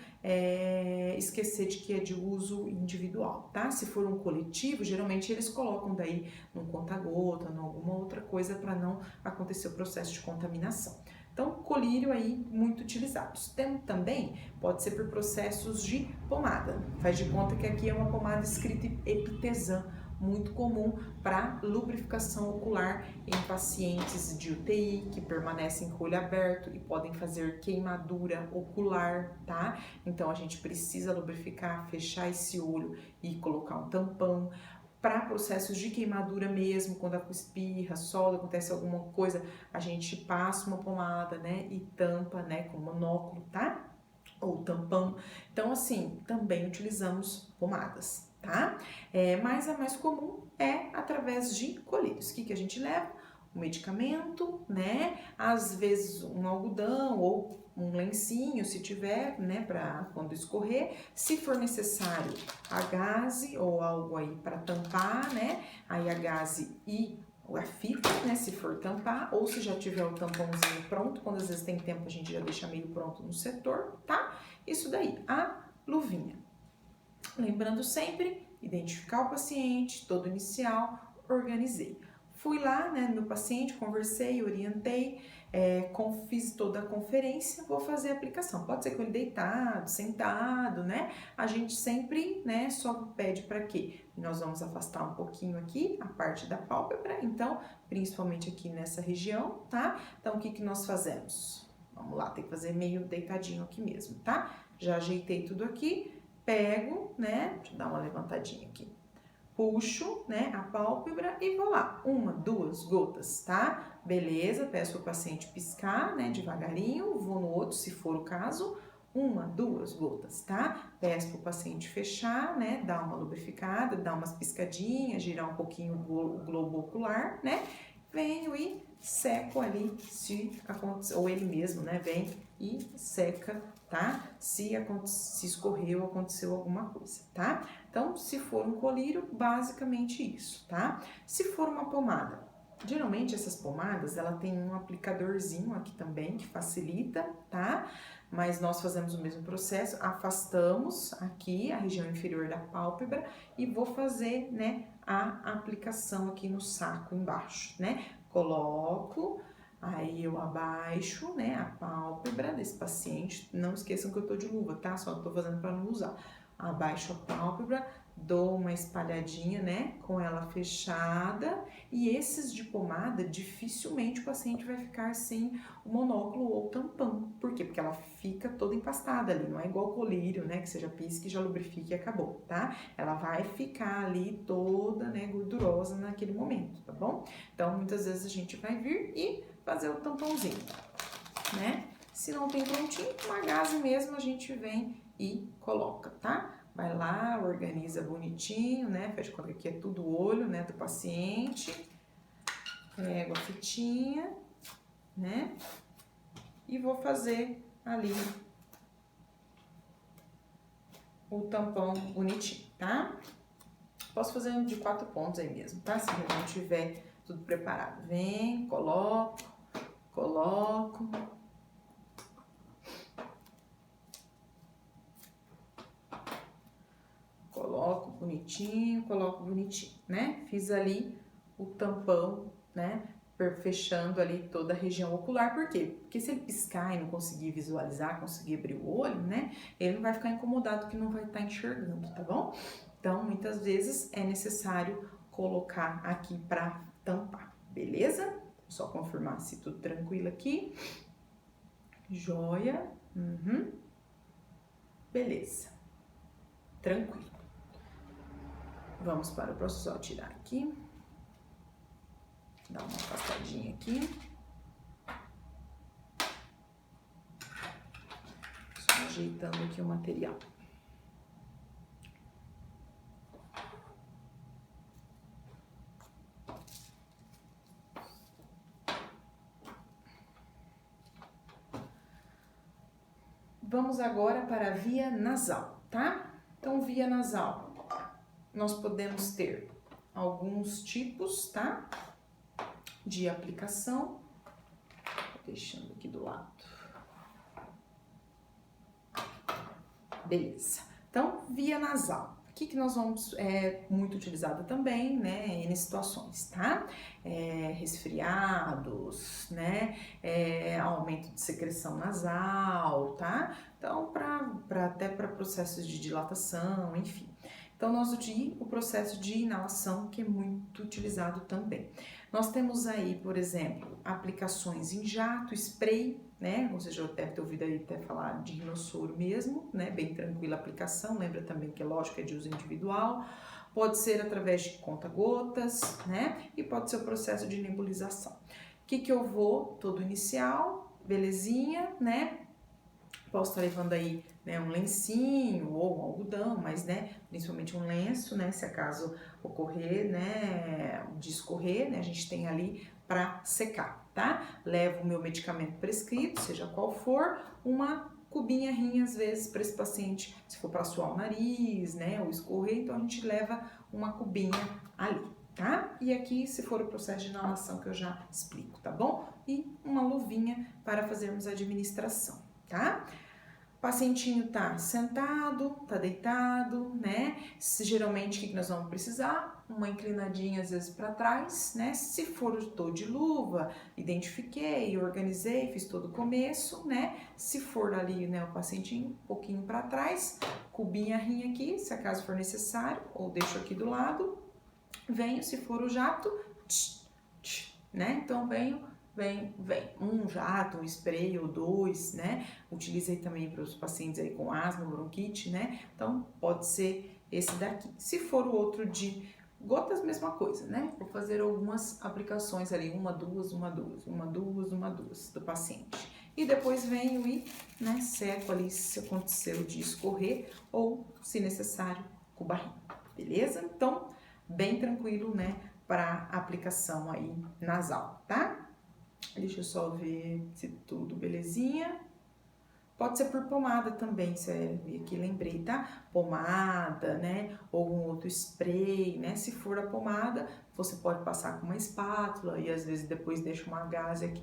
esquecer de que é de uso individual, tá? Se for um coletivo, geralmente eles colocam daí num conta-gota, em alguma outra coisa para não acontecer o processo de contaminação. Então, colírio aí muito utilizados. Também pode ser por processos de pomada. Faz de conta que aqui é uma pomada escrita Epitesan, muito comum para lubrificação ocular em pacientes de UTI que permanecem com o olho aberto e podem fazer queimadura ocular, tá? Então a gente precisa lubrificar, fechar esse olho e colocar um tampão. Para processos de queimadura mesmo, quando a espirra, solda, acontece alguma coisa, a gente passa uma pomada, né, e tampa, né, com monóculo, tá? Ou tampão. Então, assim, também utilizamos pomadas, tá? Mas a mais comum é através de colírios. O que a gente leva? Um medicamento, né? Às vezes um algodão ou um lencinho, se tiver, né, para quando escorrer. Se for necessário, a gaze ou algo aí para tampar, né? Aí a gaze e a fita, né, se for tampar, ou se já tiver o tampãozinho pronto, quando às vezes tem tempo a gente já deixa meio pronto no setor, tá? Isso daí, a luvinha. Lembrando sempre, identificar o paciente, todo inicial, organizei. Fui lá, né, no meu paciente, conversei, orientei, fiz toda a conferência, vou fazer a aplicação. Pode ser com ele deitado, sentado, né? A gente sempre, né, só pede para quê? Nós vamos afastar um pouquinho aqui a parte da pálpebra, então, principalmente aqui nessa região, tá? Então, o que nós fazemos? Vamos lá, tem que fazer meio deitadinho aqui mesmo, tá? Já ajeitei tudo aqui, pego, né? Deixa eu dar uma levantadinha aqui. Puxo, né, a pálpebra e vou lá. 1, 2 gotas, tá? Beleza, peço pro paciente piscar, né, devagarinho. Vou no outro, se for o caso. 1, 2 gotas, tá? Peço pro paciente fechar, né, dar uma lubrificada, dar umas piscadinhas, girar um pouquinho o globo ocular, né? Venho e seco ali, se acontecer, ou ele mesmo, né, vem e seca, tá? Se escorreu ou aconteceu alguma coisa, tá? Então, se for um colírio, basicamente isso, tá? Se for uma pomada, geralmente essas pomadas, ela tem um aplicadorzinho aqui também, que facilita, tá? Mas nós fazemos o mesmo processo, afastamos aqui a região inferior da pálpebra e vou fazer, né, a aplicação aqui no saco embaixo, né? Coloco, aí eu abaixo, né, a pálpebra desse paciente. Não esqueçam que eu tô de luva, tá? Só tô fazendo para não usar. Abaixo a pálpebra, dou uma espalhadinha, né, com ela fechada. E esses de pomada, dificilmente o paciente vai ficar sem o monóculo ou tampão. Por quê? Porque ela fica toda empastada ali, não é igual colírio, né, que você já pisca e já lubrifica e acabou, tá? Ela vai ficar ali toda, né, gordurosa naquele momento, tá bom? Então, muitas vezes a gente vai vir e fazer o tampãozinho, né? Se não tem prontinho, uma gaze mesmo a gente vem e coloca, tá? Vai lá, organiza bonitinho, né? Fecha conta que aqui é tudo olho, né, do paciente. Pego a fitinha, né? E vou fazer ali o tampão bonitinho, tá? Posso fazer um de 4 pontos aí mesmo, tá? Se não tiver tudo preparado. Vem, coloco. Coloco bonitinho, né? Fiz ali o tampão, né? Fechando ali toda a região ocular. Por quê? Porque se ele piscar e não conseguir visualizar, conseguir abrir o olho, né? Ele não vai ficar incomodado que não vai estar enxergando, tá bom? Então, muitas vezes é necessário colocar aqui para tampar, beleza? Só confirmar se tudo tranquilo aqui. Joia. Beleza. Tranquilo. Vamos para o próximo. Só tirar aqui. Dar uma afastadinha aqui. Só ajeitando aqui o material. Vamos agora para a via nasal, tá? Então, via nasal, nós podemos ter alguns tipos, tá? De aplicação. Deixando aqui do lado. Beleza. Então, via nasal. O que nós vamos, muito utilizada também, né, em situações, tá? Resfriados, né, aumento de secreção nasal, tá? Então, até para processos de dilatação, enfim. Então, nós utilizamos o processo de inalação, que é muito utilizado também. Nós temos aí, por exemplo, aplicações em jato, spray, né? Ou seja, deve ter ouvido aí até falar de rinossoro mesmo, né? Bem tranquila a aplicação, lembra também que, lógico, é de uso individual. Pode ser através de conta-gotas, né? E pode ser o processo de nebulização. O que eu vou? Todo inicial, belezinha, né? Posso estar levando aí, né, um lencinho ou um algodão, mas, né, principalmente um lenço, né, se acaso ocorrer, né, de escorrer, né, a gente tem ali para secar, tá? Levo o meu medicamento prescrito, seja qual for, uma cubinha rinha às vezes para esse paciente, se for para suar o nariz, né, ou escorrer, então a gente leva uma cubinha ali, tá? E aqui, se for o processo de inalação que eu já explico, tá bom? E uma luvinha para fazermos a administração, tá? O pacientinho tá sentado, tá deitado, né? Geralmente, o que nós vamos precisar? Uma inclinadinha, às vezes, para trás, né? Se for eu tô de luva, identifiquei, organizei, fiz todo o começo, né? Se for ali, né, o pacientinho um pouquinho para trás, cubinha rinha aqui, se acaso for necessário, ou deixo aqui do lado. Venho, se for o jato, né? Então, vem um jato, um spray ou dois, né? Utilizei também para os pacientes aí com asma, bronquite, né? Então, pode ser esse daqui. Se for o outro de gotas, mesma coisa, né? Vou fazer algumas aplicações ali, uma, duas do paciente. E depois venho e, né, seco ali se aconteceu de escorrer ou, se necessário, com o barrinho, beleza? Então, bem tranquilo, né, para aplicação aí nasal, tá? Deixa eu só ver se tudo belezinha. Pode ser por pomada também, se aqui lembrei, tá? Pomada, né? Ou um outro spray, né? Se for a pomada, você pode passar com uma espátula e às vezes depois deixa uma gaze aqui,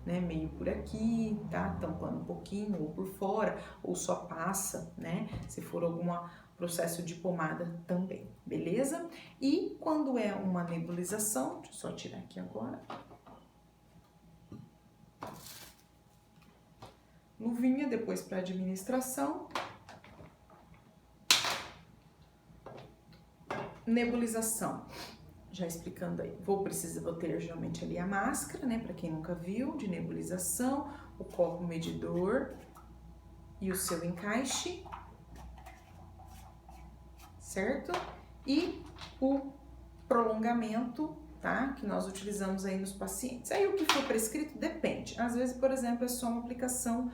né? Meio por aqui, tá? Tampando um pouquinho, ou por fora, ou só passa, né? Se for algum processo de pomada também, beleza? E quando é uma nebulização, deixa eu só tirar aqui agora. Luvinha, depois para administração. Nebulização, já explicando aí. Vou ter geralmente ali a máscara, né? Para quem nunca viu, de nebulização, o copo medidor e o seu encaixe, certo? E o prolongamento, tá? Que nós utilizamos aí nos pacientes. Aí o que for prescrito depende. Às vezes, por exemplo, é só uma aplicação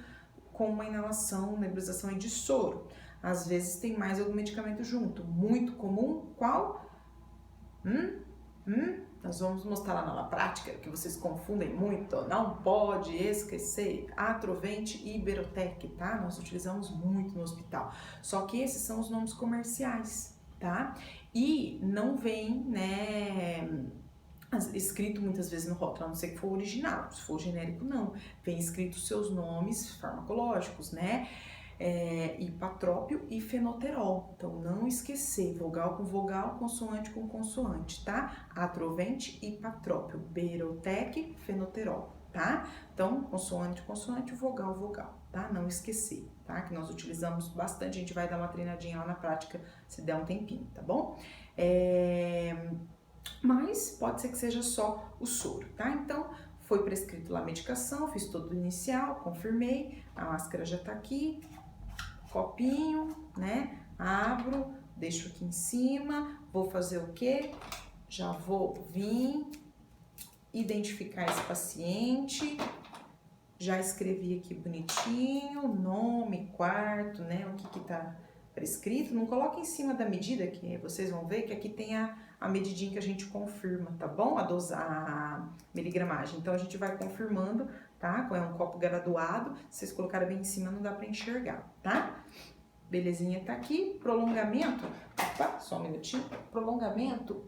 com uma inalação, nebulização de soro. Às vezes tem mais algum medicamento junto. Muito comum, qual? Nós vamos mostrar lá na prática, que vocês confundem muito. Não pode esquecer Atrovent e Berotec, tá? Nós utilizamos muito no hospital. Só que esses são os nomes comerciais, tá? E não vem, né, escrito muitas vezes no rótulo, a não ser que for original. Se for genérico, não. Vem escrito os seus nomes farmacológicos, né? Hipatrópio e fenoterol. Então, não esquecer, vogal com vogal, consoante com consoante, tá? Atrovent, hipatrópio, Berotec, fenoterol, tá? Então, consoante, consoante, vogal, vogal, tá? Não esquecer, tá? Que nós utilizamos bastante, a gente vai dar uma treinadinha lá na prática, se der um tempinho, tá bom? Mas pode ser que seja só o soro, tá? Então, Foi prescrito lá a medicação, fiz todo o inicial, confirmei, a máscara já tá aqui, copinho, né? Abro, deixo aqui em cima, vou fazer o quê? Já vou vir identificar esse paciente, já escrevi aqui bonitinho, nome, quarto, né? O que tá prescrito. Não coloque em cima da medida, que vocês vão ver que aqui tem a medidinha que a gente confirma, tá bom? A miligramagem. Então, a gente vai confirmando, tá? É um copo graduado, se vocês colocarem bem em cima não dá pra enxergar, tá? Belezinha, tá aqui. Prolongamento, opa, só um minutinho. Prolongamento,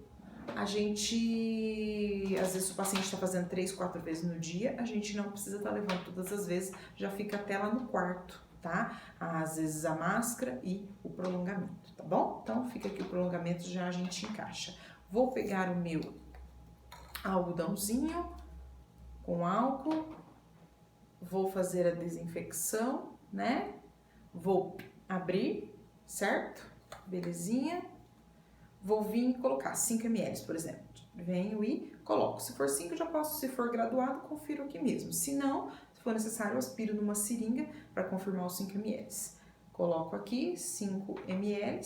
a gente, às vezes o paciente está fazendo 3, 4 vezes no dia, a gente não precisa estar levando todas as vezes, já fica até lá no quarto, tá? Às vezes a máscara e o prolongamento, tá bom? Então fica aqui o prolongamento, já a gente encaixa. Vou pegar o meu algodãozinho com álcool, vou fazer a desinfecção, né? Vou abrir, certo? Belezinha. Vou vir colocar 5 ml, por exemplo. Venho e coloco. Se for 5, já posso, se for graduado, confiro aqui mesmo. Se não, se for necessário, eu aspiro numa seringa para confirmar os 5 ml. Coloco aqui 5 ml,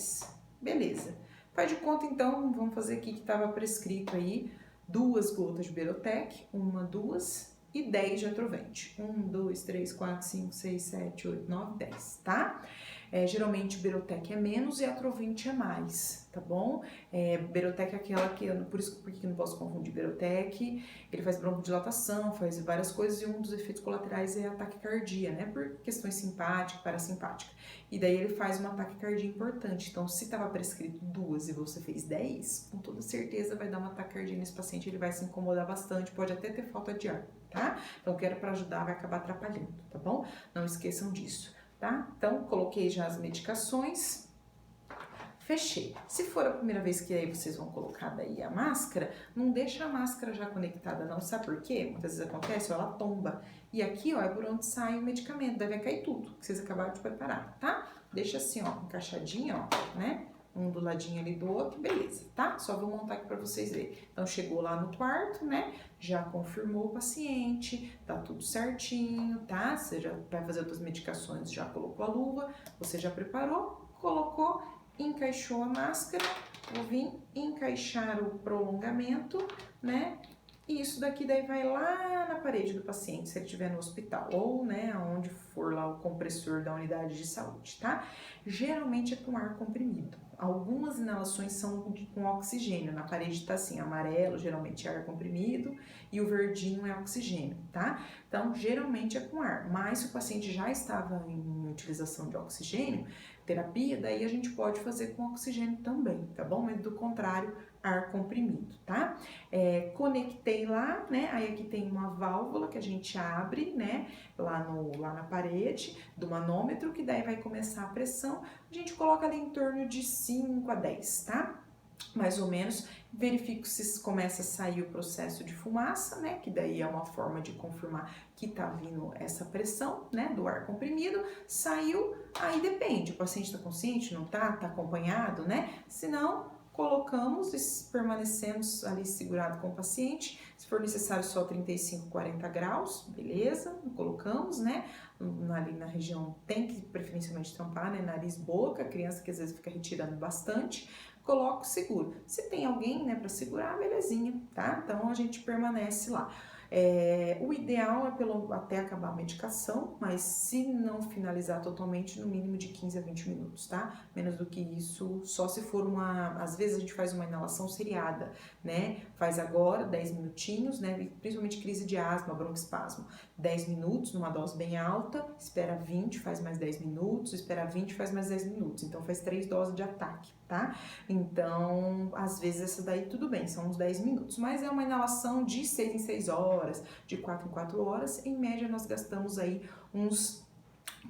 beleza. Faz de conta, então, vamos fazer aqui que estava prescrito aí 2 gotas de Berotec, 1, 2 e 10 de Atrovente. 1, 2, 3, 4, 5, 6, 7, 8, 9, 10, tá? Geralmente Berotec é menos e Atrovente é mais, tá bom? Berotec é aquela que, por isso que não posso confundir Berotec, ele faz broncodilatação, faz várias coisas e um dos efeitos colaterais é a taquicardia, né? Por questões simpática, parasimpática. E daí ele faz uma taquicardia importante, então se estava prescrito 2 e você fez 10, com toda certeza vai dar uma taquicardia nesse paciente, ele vai se incomodar bastante, pode até ter falta de ar, tá? Então quero para ajudar, vai acabar atrapalhando, tá bom? Não esqueçam disso. Tá? Então, coloquei já as medicações, fechei. Se for a primeira vez que aí vocês vão colocar daí a máscara, não deixa a máscara já conectada não, sabe por quê? Muitas vezes acontece, ó, ela tomba. E aqui, ó, é por onde sai o medicamento, daí vai cair tudo que vocês acabaram de preparar, tá? Deixa assim, ó, encaixadinho, ó, né? Um do ladinho ali do outro, beleza, tá? Só vou montar aqui pra vocês verem. Então, chegou lá no quarto, né? Já confirmou o paciente, tá tudo certinho, tá? Você já vai fazer outras medicações, já colocou a luva, você já preparou, colocou, encaixou a máscara, vou vir encaixar o prolongamento, né? E isso daqui daí vai lá na parede do paciente, se ele estiver no hospital, ou, né, onde for lá o compressor da unidade de saúde, tá? Geralmente é com ar comprimido. Algumas inalações são com oxigênio, na parede tá assim, amarelo, geralmente é ar comprimido, e o verdinho é oxigênio, tá? Então, geralmente é com ar, mas se o paciente já estava em utilização de oxigênio, terapia, daí a gente pode fazer com oxigênio também, tá bom? Mas do contrário, ar comprimido, tá? Conectei lá, né? Aí aqui tem uma válvula que a gente abre, né? Lá na parede do manômetro, que daí vai começar a pressão. A gente coloca ali em torno de 5 a 10, tá? Mais ou menos. Verifico se começa a sair o processo de fumaça, né? Que daí é uma forma de confirmar que tá vindo essa pressão, né? Do ar comprimido. Saiu, aí depende. O paciente tá consciente, não tá? Tá acompanhado, né? Se não, colocamos e permanecemos ali segurado com o paciente. Se for necessário só 35, 40 graus, beleza, colocamos, né? Ali na região tem que preferencialmente tampar, né? Nariz, boca, criança que às vezes fica retirando bastante. Coloco seguro. Se tem alguém, né, para segurar, belezinha, tá? Então a gente permanece lá. O ideal é até acabar a medicação, mas se não finalizar totalmente, no mínimo de 15 a 20 minutos, tá? Menos do que isso, só se for às vezes a gente faz uma inalação seriada, né? Faz agora 10 minutinhos, né? Principalmente crise de asma, broncoespasmo. 10 minutos numa dose bem alta, espera 20, faz mais 10 minutos, espera 20, faz mais 10 minutos. Então faz 3 doses de ataque, tá? Então, às vezes essa daí tudo bem, são uns 10 minutos, mas é uma inalação de 6 em 6 horas, de 4 em 4 horas, em média nós gastamos aí uns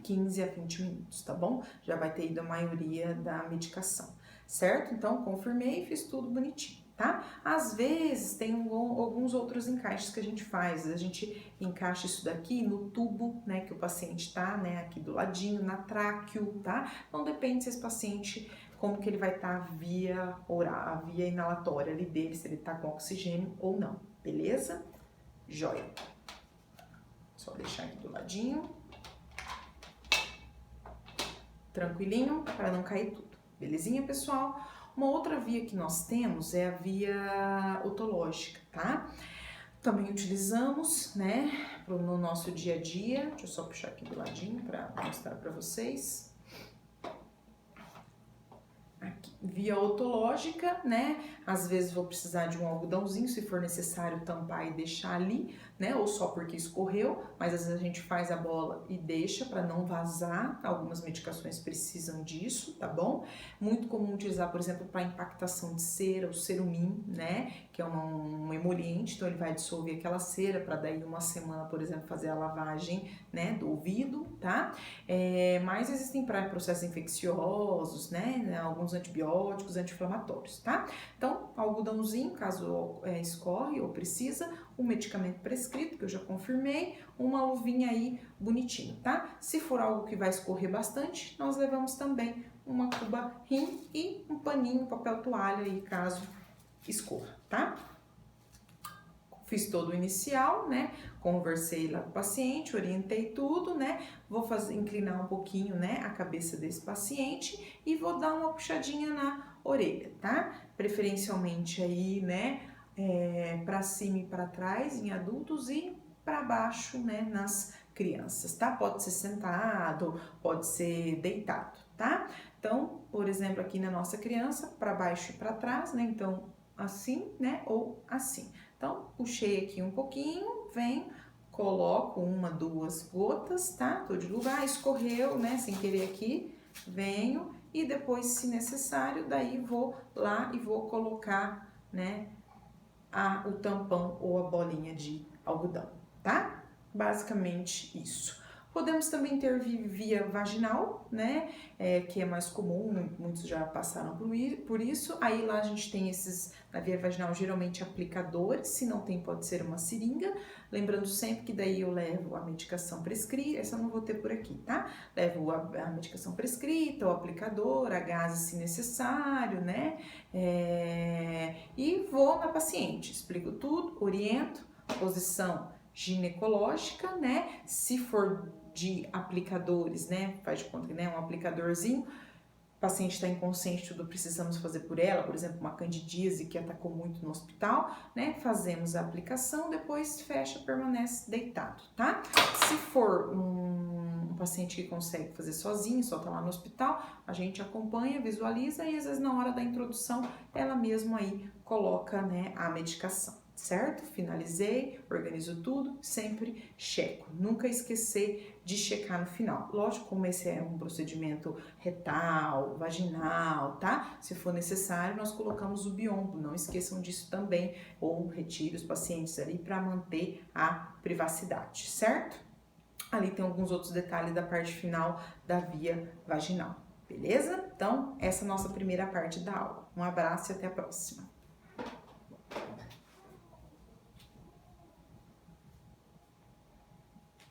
15 a 20 minutos, tá bom? Já vai ter ido a maioria da medicação, certo? Então, confirmei e fiz tudo bonitinho, tá? Às vezes tem alguns outros encaixes que a gente faz, a gente encaixa isso daqui no tubo, né, que o paciente tá, né, aqui do ladinho, na tráqueo, tá? Então, depende se esse paciente, como que ele vai estar via oral, a via inalatória ali dele, se ele tá com oxigênio ou não, beleza? Joia! Só deixar aqui do ladinho. Tranquilinho, para não cair tudo. Belezinha, pessoal? Uma outra via que nós temos é a via otológica, tá? Também utilizamos, né, no nosso dia a dia. Deixa eu só puxar aqui do ladinho para mostrar para vocês. Aqui, via otológica, né? Às vezes vou precisar de um algodãozinho, se for necessário tampar e deixar ali, né? Ou só porque escorreu, mas às vezes a gente faz a bola e deixa para não vazar. Algumas medicações precisam disso, tá bom? Muito comum utilizar, por exemplo, para impactação de cera, o Cerumim, né? Que é um emoliente, então ele vai dissolver aquela cera para daí uma semana, por exemplo, fazer a lavagem, né, do ouvido, tá? Mas existem para processos infecciosos, né? Alguns antibióticos, anti-inflamatórios, tá? Então, algodãozinho, caso escorre ou precisa, um medicamento prescrito, que eu já confirmei, uma luvinha aí bonitinha, tá? Se for algo que vai escorrer bastante, nós levamos também uma cuba rim e um paninho, papel toalha aí, caso escorra, tá? Fiz todo o inicial, né? Conversei lá com o paciente, orientei tudo, né? Vou inclinar um pouquinho, né, a cabeça desse paciente e vou dar uma puxadinha na orelha, tá? Preferencialmente aí, né, para cima e para trás em adultos e para baixo, né, nas crianças, tá? Pode ser sentado, pode ser deitado, tá? Então, por exemplo, aqui na nossa criança, para baixo e para trás, né? Então, assim, né, ou assim. Então, puxei aqui um pouquinho, venho, coloco uma, duas gotas, tá? Tô de lugar, escorreu, né, sem querer aqui, venho e depois, se necessário, daí vou lá e vou colocar, né, o tampão ou a bolinha de algodão, tá? Basicamente isso. Podemos também ter via vaginal, né, que é mais comum, muitos já passaram por isso. Aí lá a gente tem na via vaginal, geralmente aplicadores, se não tem pode ser uma seringa. Lembrando sempre que daí eu levo a medicação prescrita, essa eu não vou ter por aqui, tá? Levo a medicação prescrita, o aplicador, a gase se necessário, né, e vou na paciente, explico tudo, oriento, posição ginecológica, né, se for de aplicadores, né, faz de conta que é um aplicadorzinho, o paciente está inconsciente, tudo precisamos fazer por ela, por exemplo, uma candidíase que atacou muito no hospital, né, fazemos a aplicação, depois fecha, permanece deitado, tá? Se for um paciente que consegue fazer sozinho, só tá lá no hospital, a gente acompanha, visualiza e às vezes na hora da introdução, ela mesma aí coloca, né, a medicação. Certo? Finalizei, organizo tudo, sempre checo. Nunca esquecer de checar no final. Lógico, como esse é um procedimento retal, vaginal, tá? Se for necessário, nós colocamos o biombo. Não esqueçam disso também, ou retire os pacientes ali para manter a privacidade, certo? Ali tem alguns outros detalhes da parte final da via vaginal, beleza? Então, essa é a nossa primeira parte da aula. Um abraço e até a próxima.